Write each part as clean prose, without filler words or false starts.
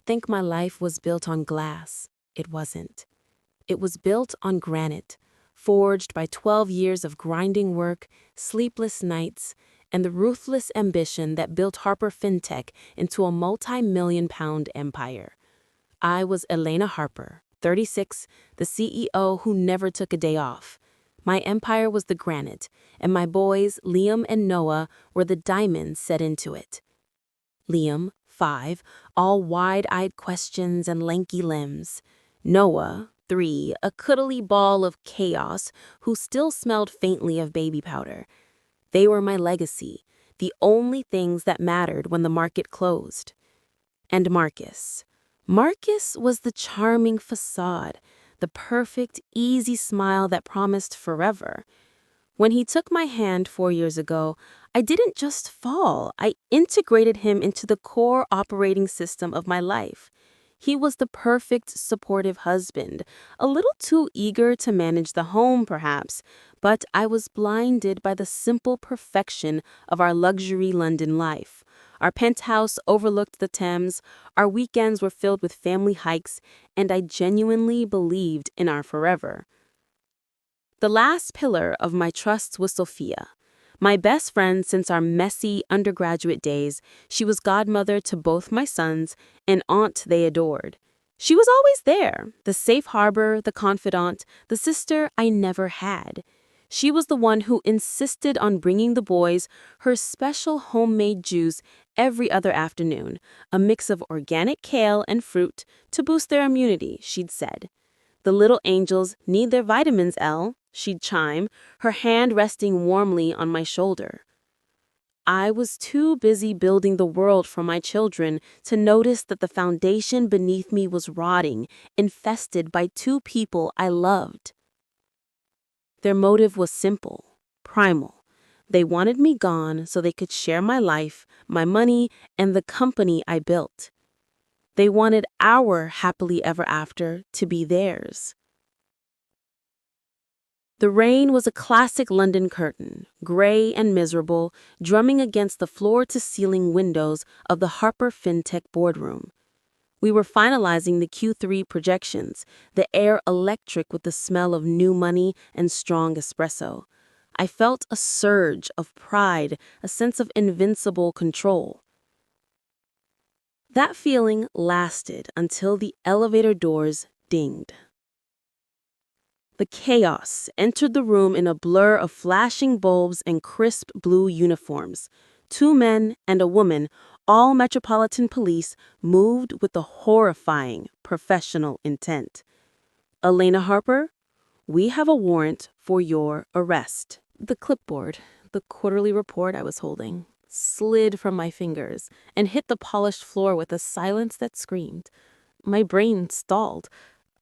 think my life was built on glass. It wasn't. It was built on granite, forged by 12 years of grinding work, sleepless nights, and the ruthless ambition that built Harper FinTech into a multi-million-pound empire. I was Elena Harper, 36, the CEO who never took a day off. My empire was the granite, and my boys, Liam and Noah, were the diamonds set into it. Liam, 5, all wide-eyed questions and lanky limbs. Noah, 3, a cuddly ball of chaos who still smelled faintly of baby powder. They were my legacy, the only things that mattered when the market closed. And Marcus. Marcus was the charming facade, the perfect, easy smile that promised forever. When he took my hand 4 years ago, I didn't just fall. I integrated him into the core operating system of my life. He was the perfect, supportive husband, a little too eager to manage the home, perhaps, but I was blinded by the simple perfection of our luxury London life. Our penthouse overlooked the Thames, our weekends were filled with family hikes, and I genuinely believed in our forever. The last pillar of my trust was Sophia. My best friend since our messy undergraduate days, she was godmother to both my sons, an aunt they adored. She was always there, the safe harbor, the confidant, the sister I never had. She was the one who insisted on bringing the boys her special homemade juice every other afternoon, a mix of organic kale and fruit to boost their immunity, she'd said. The little angels need their vitamins, Elle, she'd chime, her hand resting warmly on my shoulder. I was too busy building the world for my children to notice that the foundation beneath me was rotting, infested by 2 people I loved. Their motive was simple, primal. They wanted me gone so they could share my life, my money, and the company I built. They wanted our happily ever after to be theirs. The rain was a classic London curtain, gray and miserable, drumming against the floor-to-ceiling windows of the Harper FinTech boardroom. We were finalizing the Q3 projections, the air electric with the smell of new money and strong espresso. I felt a surge of pride, a sense of invincible control. That feeling lasted until the elevator doors dinged. The chaos entered the room in a blur of flashing bulbs and crisp blue uniforms. 2 men and a woman, all Metropolitan Police, moved with a horrifying professional intent. Elena Harper, we have a warrant for your arrest. The clipboard, the quarterly report I was holding, slid from my fingers and hit the polished floor with a silence that screamed. My brain stalled.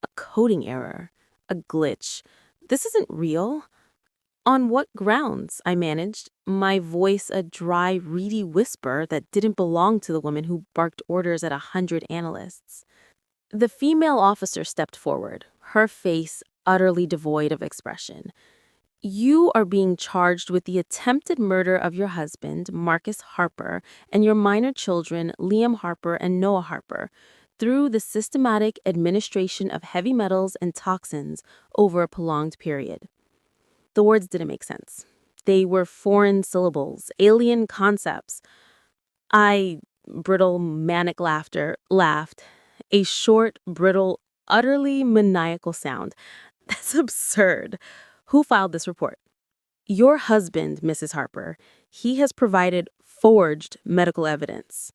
A coding error. A glitch. This isn't real. On what grounds? I managed, my voice a dry, reedy whisper that didn't belong to the woman who barked orders at 100 analysts. The female officer stepped forward, her face utterly devoid of expression. You are being charged with the attempted murder of your husband, Marcus Harper, and your minor children, Liam Harper and Noah Harper, through the systematic administration of heavy metals and toxins over a prolonged period. The words didn't make sense. They were foreign syllables, alien concepts. Brittle, manic laughter, laughed. A short, brittle, utterly maniacal sound. That's absurd. Who filed this report? Your husband, Mrs. Harper. He has provided forged medical evidence.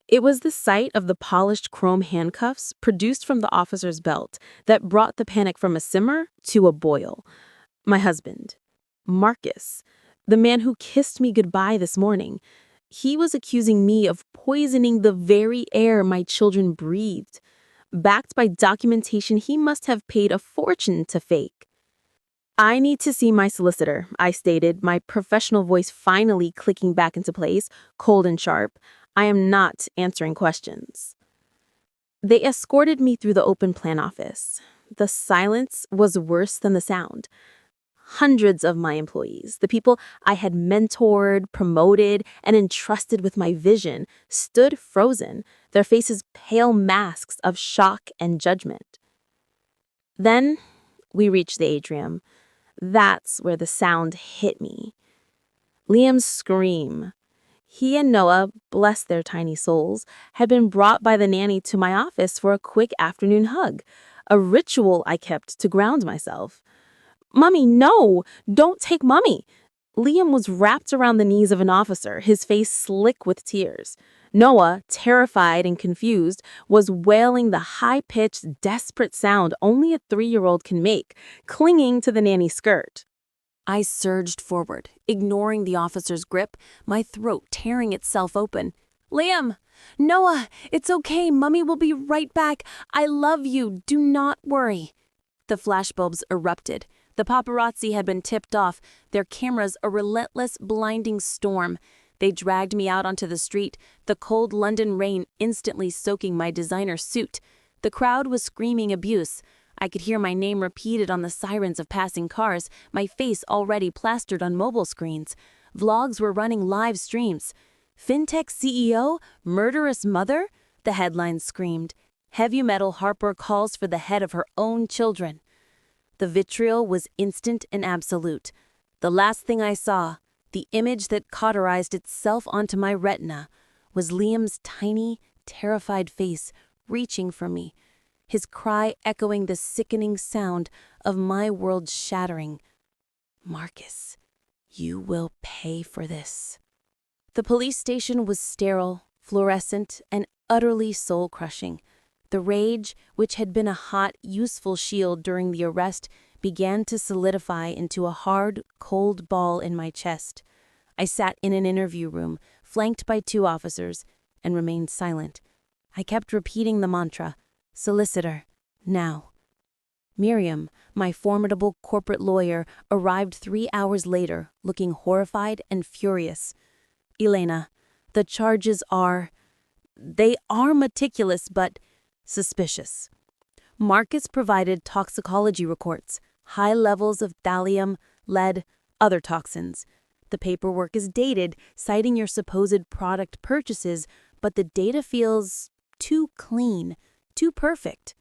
It was the sight of the polished chrome handcuffs produced from the officer's belt that brought the panic from a simmer to a boil. My husband, Marcus, the man who kissed me goodbye this morning, he was accusing me of poisoning the very air my children breathed. Backed by documentation he must have paid a fortune to fake. I need to see my solicitor, I stated, my professional voice finally clicking back into place, cold and sharp. I am not answering questions. They escorted me through the open plan office. The silence was worse than the sound. Hundreds of my employees, the people I had mentored, promoted, and entrusted with my vision, stood frozen, their faces pale masks of shock and judgment. Then we reached the atrium. That's where the sound hit me. Liam's scream. He and Noah, bless their tiny souls, had been brought by the nanny to my office for a quick afternoon hug, a ritual I kept to ground myself. "Mummy, no! Don't take Mummy!" Liam was wrapped around the knees of an officer, his face slick with tears. Noah, terrified and confused, was wailing the high-pitched, desperate sound only a 3-year-old can make, clinging to the nanny's skirt. I surged forward, ignoring the officer's grip, my throat tearing itself open. "Liam! Noah! It's okay, Mummy will be right back. I love you, do not worry." The flashbulbs erupted. The paparazzi had been tipped off, their cameras a relentless, blinding storm. They dragged me out onto the street, the cold London rain instantly soaking my designer suit. The crowd was screaming abuse. I could hear my name repeated on the sirens of passing cars, my face already plastered on mobile screens. Vlogs were running live streams. "Fintech CEO? Murderous mother?" the headlines screamed. "Heavy metal Harper calls for the head of her own children." The vitriol was instant and absolute. The last thing I saw, the image that cauterized itself onto my retina, was Liam's tiny, terrified face reaching for me, his cry echoing the sickening sound of my world shattering. "Marcus, you will pay for this." The police station was sterile, fluorescent, and utterly soul-crushing. The rage, which had been a hot, useful shield during the arrest, began to solidify into a hard, cold ball in my chest. I sat in an interview room, flanked by 2 officers, and remained silent. I kept repeating the mantra, "Solicitor, now." Miriam, my formidable corporate lawyer, arrived 3 hours later, looking horrified and furious. "Elena, the charges are... they are meticulous, but suspicious. Marcus provided toxicology reports, high levels of thallium, lead, other toxins. The paperwork is dated, citing your supposed product purchases, but the data feels too clean, too perfect."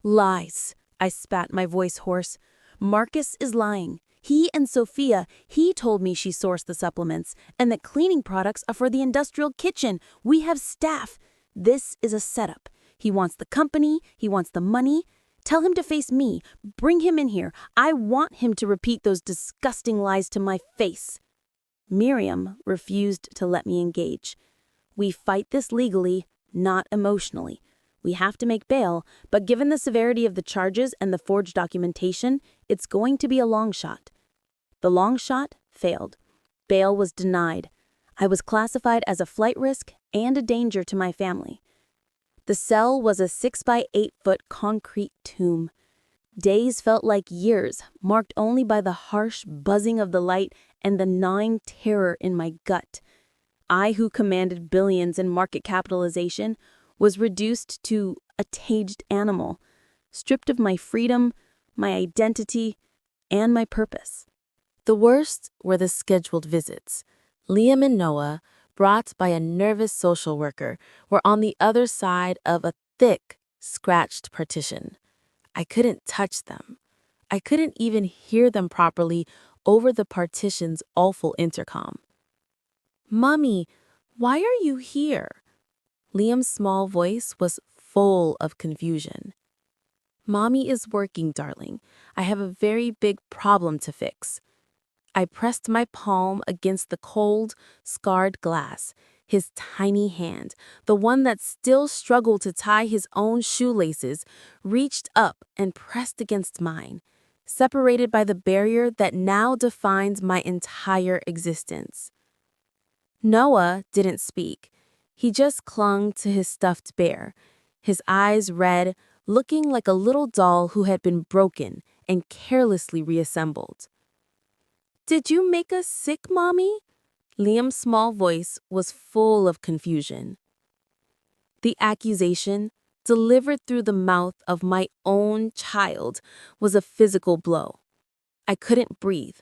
"Lies," I spat, my voice hoarse. "Marcus is lying. He and Sophia, he told me she sourced the supplements, and that cleaning products are for the industrial kitchen. We have staff. This is a setup. He wants the company, he wants the money. Tell him to face me. Bring him in here. I want him to repeat those disgusting lies to my face." Miriam refused to let me engage. "We fight this legally, not emotionally. We have to make bail, but given the severity of the charges and the forged documentation, it's going to be a long shot." The long shot failed. Bail was denied. I was classified as a flight risk and a danger to my family. The cell was a 6-by-8-foot concrete tomb. Days felt like years, marked only by the harsh buzzing of the light and the gnawing terror in my gut. I, who commanded billions in market capitalization, was reduced to a caged animal, stripped of my freedom, my identity, and my purpose. The worst were the scheduled visits. Liam and Noah, brought by a nervous social worker, were on the other side of a thick, scratched partition. I couldn't touch them. I couldn't even hear them properly over the partition's awful intercom. "Mommy, why are you here?" Liam's small voice was full of confusion. "Mommy is working, darling. I have a very big problem to fix." I pressed my palm against the cold, scarred glass. His tiny hand, the one that still struggled to tie his own shoelaces, reached up and pressed against mine, separated by the barrier that now defines my entire existence. Noah didn't speak. He just clung to his stuffed bear, his eyes red, looking like a little doll who had been broken and carelessly reassembled. "Did you make us sick, Mommy?" Liam's small voice was full of confusion. The accusation, delivered through the mouth of my own child, was a physical blow. I couldn't breathe.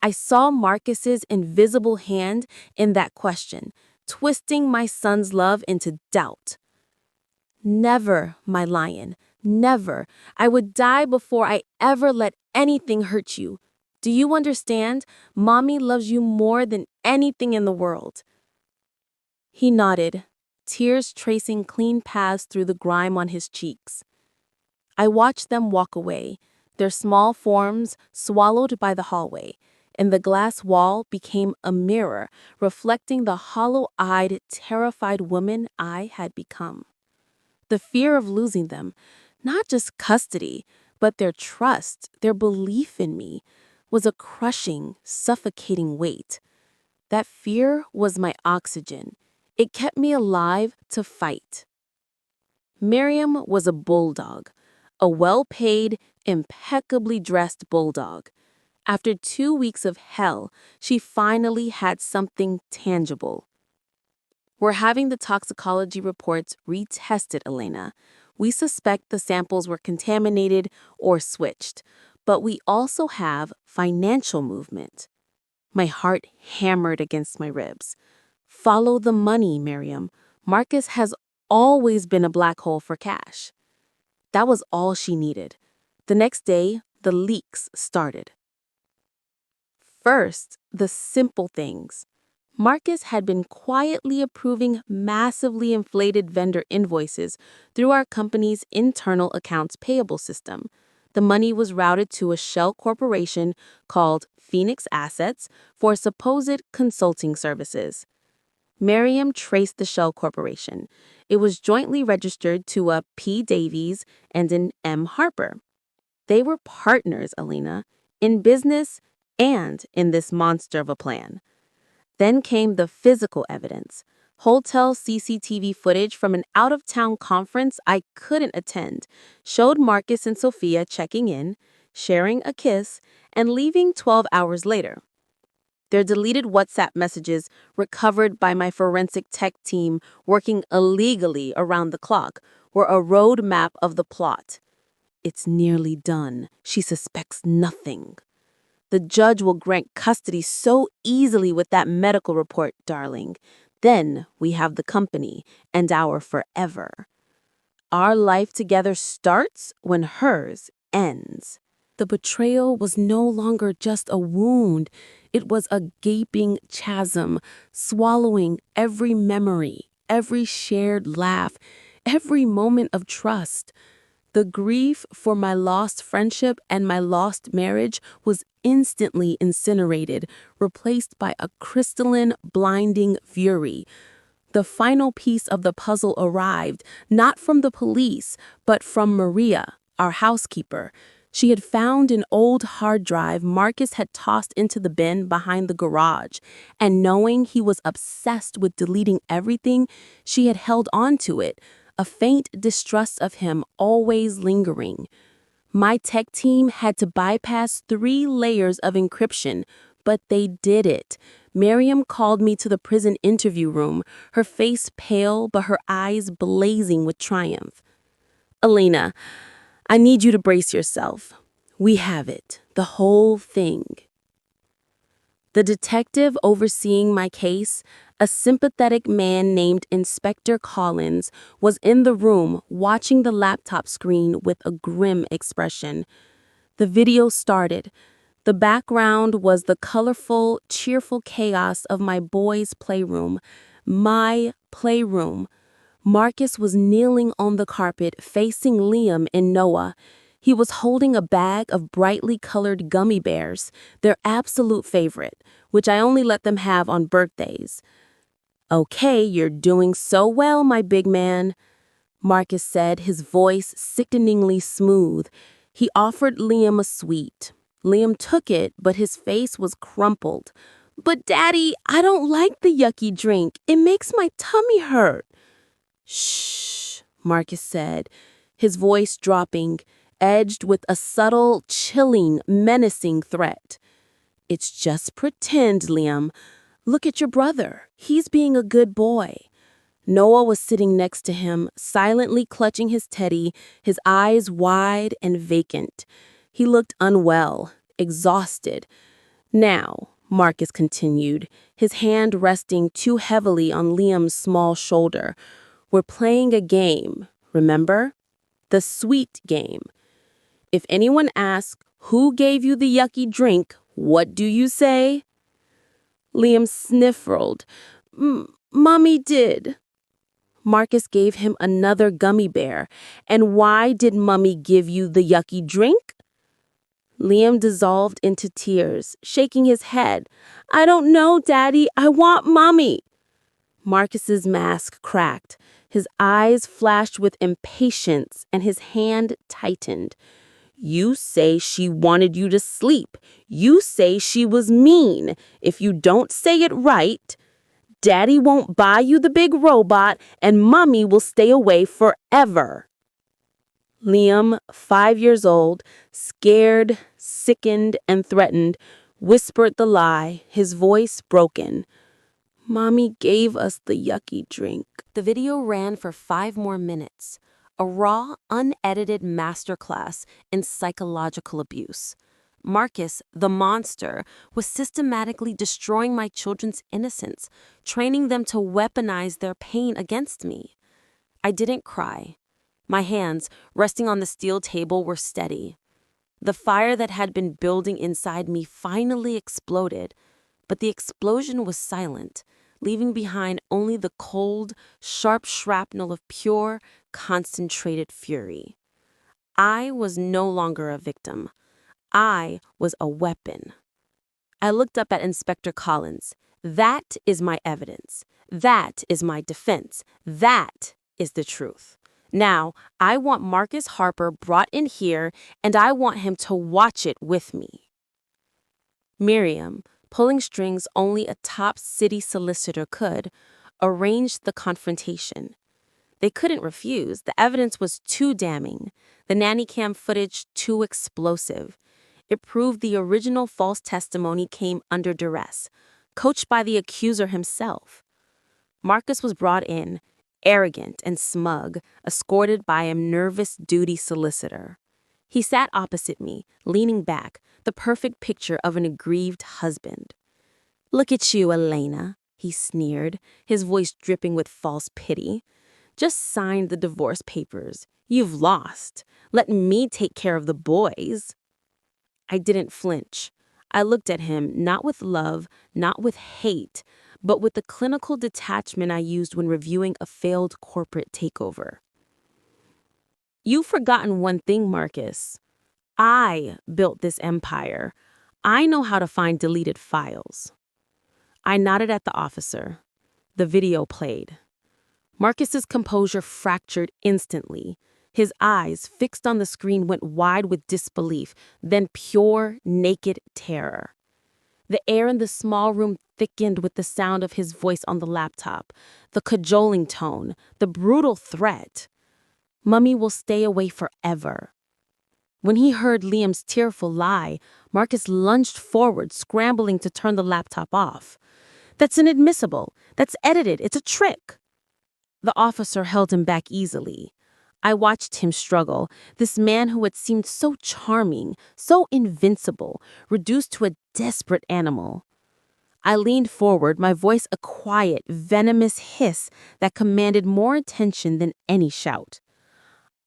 I saw Marcus's invisible hand in that question, twisting my son's love into doubt. Never, my lion, never. I would die before I ever let anything hurt you. Do you understand? Mommy loves you more than anything in the world. He nodded, tears tracing clean paths through the grime on his cheeks. I watched them walk away, their small forms swallowed by the hallway, and the glass wall became a mirror reflecting the hollow-eyed, terrified woman I had become. The fear of losing them, not just custody, but their trust, their belief in me, was a crushing, suffocating weight. That fear was my oxygen. It kept me alive to fight. Miriam was a bulldog, a well-paid, impeccably dressed bulldog. After 2 weeks of hell, she finally had something tangible. We're having the toxicology reports retested, Elena. We suspect the samples were contaminated or switched, but we also have financial movement. My heart hammered against my ribs. Follow the money, Miriam. Marcus has always been a black hole for cash. That was all she needed. The next day, the leaks started. First, the simple things. Marcus had been quietly approving massively inflated vendor invoices through our company's internal accounts payable system. The money was routed to a shell corporation called Phoenix Assets for supposed consulting services. Miriam traced the shell corporation. It was jointly registered to a P. Davies and an M. Harper. They were partners, Elena, in business and in this monster of a plan. Then came the physical evidence. Hotel CCTV footage from an out-of-town conference I couldn't attend showed Marcus and Sophia checking in, sharing a kiss, and leaving 12 hours later. Their deleted WhatsApp messages, recovered by my forensic tech team working illegally around the clock, were a roadmap of the plot. It's nearly done. She suspects nothing. The judge will grant custody so easily with that medical report, darling. Then we have the company and our forever. Our life together starts when hers ends. The betrayal was no longer just a wound. It was a gaping chasm, swallowing every memory, every shared laugh, every moment of trust. The grief for my lost friendship and my lost marriage was instantly incinerated, replaced by a crystalline, blinding fury. The final piece of the puzzle arrived, not from the police, but from Maria, our housekeeper. She had found an old hard drive Marcus had tossed into the bin behind the garage, and knowing he was obsessed with deleting everything, she had held on to it, a faint distrust of him always lingering. My tech team had to bypass 3 layers of encryption, but they did it. Miriam called me to the prison interview room, her face pale but her eyes blazing with triumph. Elena, I need you to brace yourself. We have it, the whole thing. The detective overseeing my case, a sympathetic man named Inspector Collins, was in the room watching the laptop screen with a grim expression. The video started. The background was the colorful, cheerful chaos of my boys' playroom. My playroom. Marcus was kneeling on the carpet facing Liam and Noah. He was holding a bag of brightly colored gummy bears, their absolute favorite, which I only let them have on birthdays. Okay, you're doing so well, my big man, Marcus said, his voice sickeningly smooth. He offered Liam a sweet. Liam took it, but his face was crumpled. But Daddy, I don't like the yucky drink. It makes my tummy hurt. Shh, Marcus said, his voice dropping, edged with a subtle, chilling, menacing threat. It's just pretend, Liam. Look at your brother. He's being a good boy. Noah was sitting next to him, silently clutching his teddy, his eyes wide and vacant. He looked unwell, exhausted. Now, Marcus continued, his hand resting too heavily on Liam's small shoulder. We're playing a game, remember? The sweet game. If anyone asks, who gave you the yucky drink, what do you say? Liam sniffled. Mommy did. Marcus gave him another gummy bear. And why did Mummy give you the yucky drink? Liam dissolved into tears, shaking his head. I don't know, Daddy. I want Mommy. Marcus's mask cracked. His eyes flashed with impatience, and his hand tightened. You say she wanted you to sleep. You say she was mean. If you don't say it right, Daddy won't buy you the big robot, and Mummy will stay away forever. Liam, 5 years old, scared, sickened, and threatened, whispered the lie, his voice broken. Mommy gave us the yucky drink. The video ran for 5 more minutes, a raw, unedited masterclass in psychological abuse. Marcus, the monster, was systematically destroying my children's innocence, training them to weaponize their pain against me. I didn't cry. My hands, resting on the steel table, were steady. The fire that had been building inside me finally exploded, but the explosion was silent, leaving behind only the cold, sharp shrapnel of pure, concentrated fury. I was no longer a victim. I was a weapon. I looked up at Inspector Collins. That is my evidence. That is my defense. That is the truth. Now, I want Marcus Harper brought in here, and I want him to watch it with me. Miriam, pulling strings only a top city solicitor could, arranged the confrontation. They couldn't refuse. The evidence was too damning. The nanny cam footage too explosive. It proved the original false testimony came under duress, coached by the accuser himself. Marcus was brought in, arrogant and smug, escorted by a nervous duty solicitor. He sat opposite me, leaning back, the perfect picture of an aggrieved husband. Look at you, Elena, he sneered, his voice dripping with false pity. Just sign the divorce papers. You've lost. Let me take care of the boys. I didn't flinch. I looked at him not with love, not with hate, but with the clinical detachment I used when reviewing a failed corporate takeover. You've forgotten one thing, Marcus. I built this empire. I know how to find deleted files. I nodded at the officer. The video played. Marcus's composure fractured instantly. His eyes, fixed on the screen, went wide with disbelief, then pure, naked terror. The air in the small room thickened with the sound of his voice on the laptop, the cajoling tone, the brutal threat. Mummy will stay away forever. When he heard Liam's tearful lie, Marcus lunged forward, scrambling to turn the laptop off. That's inadmissible. That's edited. It's a trick. The officer held him back easily. I watched him struggle, this man who had seemed so charming, so invincible, reduced to a desperate animal. I leaned forward, my voice a quiet, venomous hiss that commanded more attention than any shout.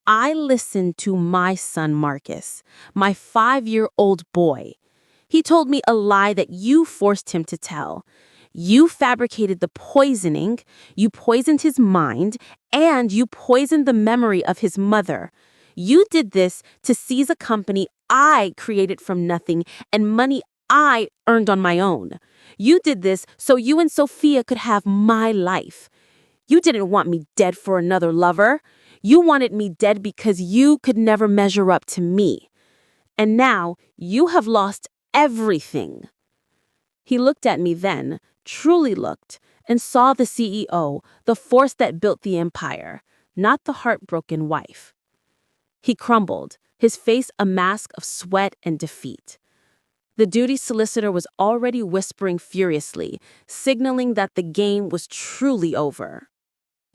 I listened to my son Marcus, my 5-year-old boy. He told me a lie that you forced him to tell. You fabricated the poisoning, you poisoned his mind, and you poisoned the memory of his mother. You did this to seize a company I created from nothing and money I earned on my own. You did this so you and Sophia could have my life. You didn't want me dead for another lover. You wanted me dead because you could never measure up to me. And now you have lost everything. He looked at me then, truly looked, and saw the CEO, the force that built the empire, not the heartbroken wife. He crumbled, his face a mask of sweat and defeat. The duty solicitor was already whispering furiously, signaling that the game was truly over.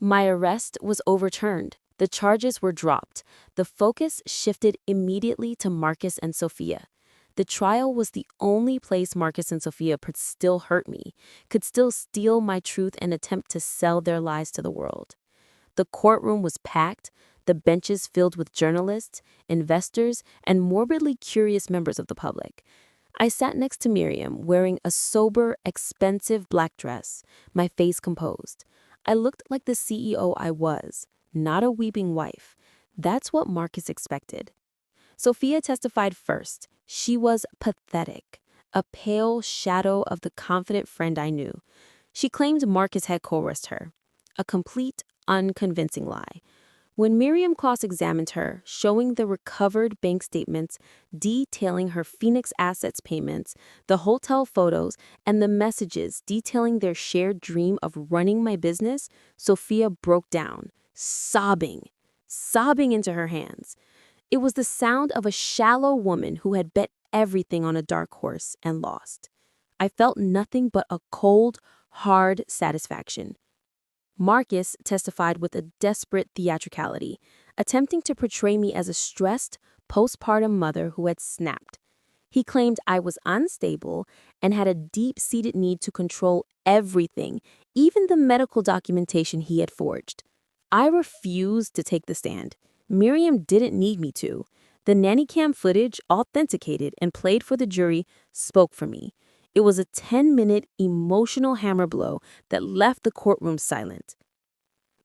My arrest was overturned. The charges were dropped. The focus shifted immediately to Marcus and Sophia. The trial was the only place Marcus and Sophia could still hurt me, could still steal my truth and attempt to sell their lies to the world. The courtroom was packed, the benches filled with journalists, investors, and morbidly curious members of the public. I sat next to Miriam, wearing a sober, expensive black dress, my face composed. I looked like the CEO I was, not a weeping wife. That's what Marcus expected. Sophia testified first. She was pathetic, a pale shadow of the confident friend I knew. She claimed Marcus had coerced her. A complete, unconvincing lie. When Miriam cross-examined her, showing the recovered bank statements, detailing her Phoenix assets payments, the hotel photos, and the messages detailing their shared dream of running my business, Sophia broke down, sobbing into her hands. It was the sound of a shallow woman who had bet everything on a dark horse and lost. I felt nothing but a cold, hard satisfaction. Marcus testified with a desperate theatricality, attempting to portray me as a stressed, postpartum mother who had snapped. He claimed I was unstable and had a deep-seated need to control everything, even the medical documentation he had forged. I refused to take the stand. Miriam didn't need me to. The nanny cam footage, authenticated and played for the jury, spoke for me. It was a 10-minute emotional hammer blow that left the courtroom silent.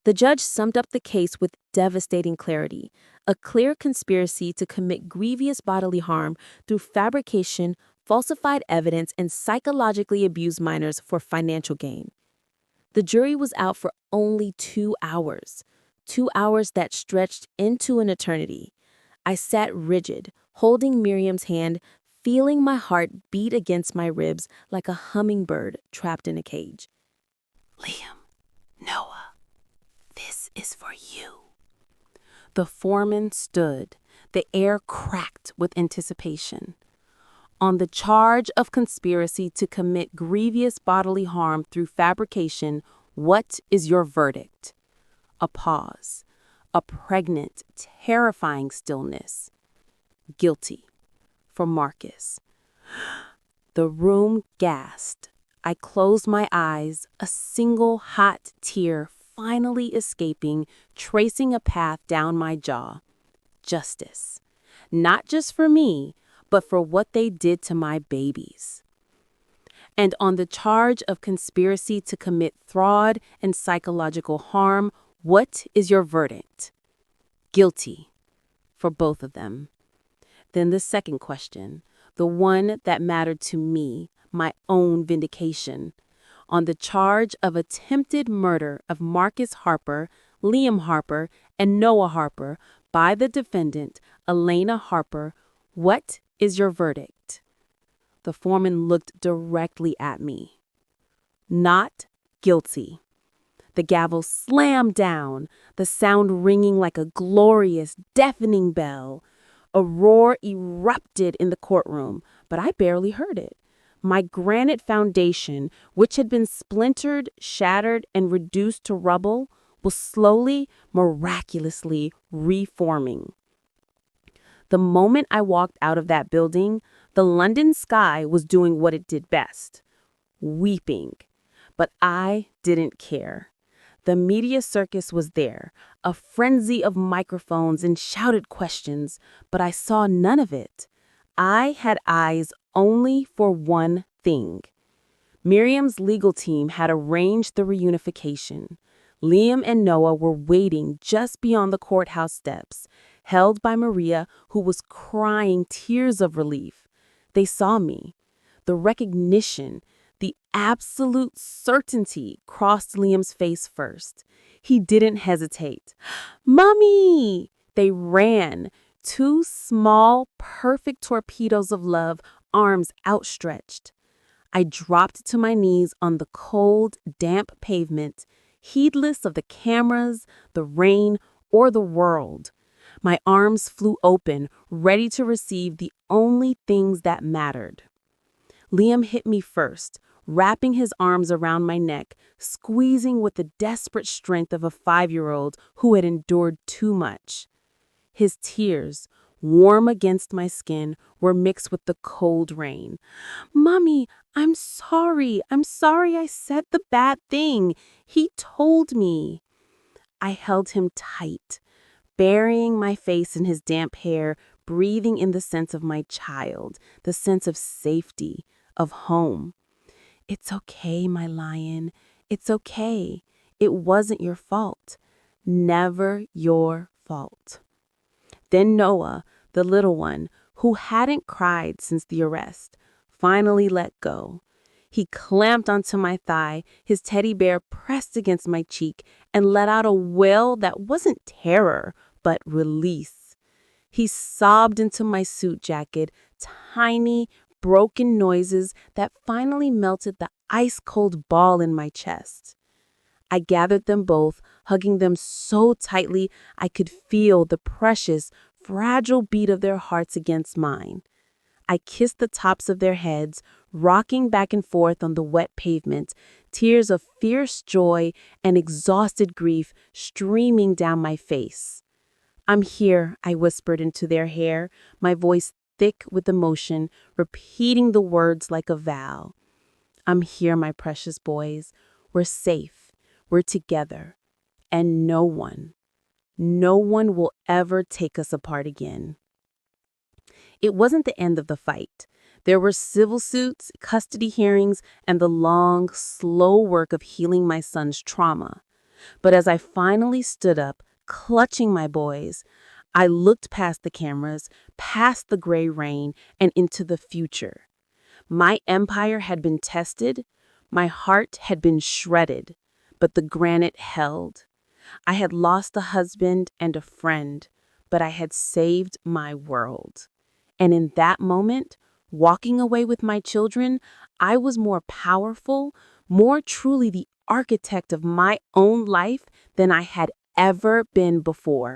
The judge summed up the case with devastating clarity, a clear conspiracy to commit grievous bodily harm through fabrication, falsified evidence, and psychologically abuse minors for financial gain. The jury was out for only 2 hours, 2 hours that stretched into an eternity. I sat rigid, holding Miriam's hand, feeling my heart beat against my ribs like a hummingbird trapped in a cage. Liam, Noah, this is for you. The foreman stood, the air cracked with anticipation. On the charge of conspiracy to commit grievous bodily harm through fabrication, what is your verdict? A pause, a pregnant, terrifying stillness. Guilty. For Marcus. The room gasped. I closed my eyes, a single hot tear finally escaping, tracing a path down my jaw. Justice. Not just for me, but for what they did to my babies. And on the charge of conspiracy to commit fraud and psychological harm, what is your verdict? Guilty. For both of them. Then the second question, the one that mattered to me, my own vindication. On the charge of attempted murder of Marcus Harper, Liam Harper, and Noah Harper by the defendant, Elena Harper, what is your verdict? The foreman looked directly at me. Not guilty. The gavel slammed down, the sound ringing like a glorious, deafening bell. A roar erupted in the courtroom, but I barely heard it. My granite foundation, which had been splintered, shattered, and reduced to rubble, was slowly, miraculously reforming. The moment I walked out of that building, the London sky was doing what it did best, weeping. But I didn't care. The media circus was there, a frenzy of microphones and shouted questions, but I saw none of it. I had eyes only for one thing. Miriam's legal team had arranged the reunification. Liam and Noah were waiting just beyond the courthouse steps, held by Maria, who was crying tears of relief. They saw me. The recognition, the absolute certainty crossed Liam's face first. He didn't hesitate. "Mommy!" They ran. 2 small, perfect torpedoes of love, arms outstretched. I dropped to my knees on the cold, damp pavement, heedless of the cameras, the rain, or the world. My arms flew open, ready to receive the only things that mattered. Liam hit me first, wrapping his arms around my neck, squeezing with the desperate strength of a 5-year-old who had endured too much. His tears, warm against my skin, were mixed with the cold rain. "Mommy, I'm sorry. I'm sorry I said the bad thing. He told me." I held him tight, burying my face in his damp hair, breathing in the sense of my child, the sense of safety, of home. "It's okay, my lion. It's okay. It wasn't your fault. Never your fault." Then Noah, the little one, who hadn't cried since the arrest, finally let go. He clamped onto my thigh, his teddy bear pressed against my cheek, and let out a wail that wasn't terror, but release. He sobbed into my suit jacket, tiny, broken noises that finally melted the ice-cold ball in my chest. I gathered them both, hugging them so tightly I could feel the precious, fragile beat of their hearts against mine. I kissed the tops of their heads, rocking back and forth on the wet pavement, tears of fierce joy and exhausted grief streaming down my face. "I'm here," I whispered into their hair, my voice thick with emotion, repeating the words like a vow. "I'm here, my precious boys. We're safe. We're together. And no one will ever take us apart again." It wasn't the end of the fight. There were civil suits, custody hearings, and the long, slow work of healing my son's trauma. But as I finally stood up, clutching my boys, I looked past the cameras, past the gray rain, and into the future. My empire had been tested, my heart had been shredded, but the granite held. I had lost a husband and a friend, but I had saved my world. And in that moment, walking away with my children, I was more powerful, more truly the architect of my own life than I had ever been before.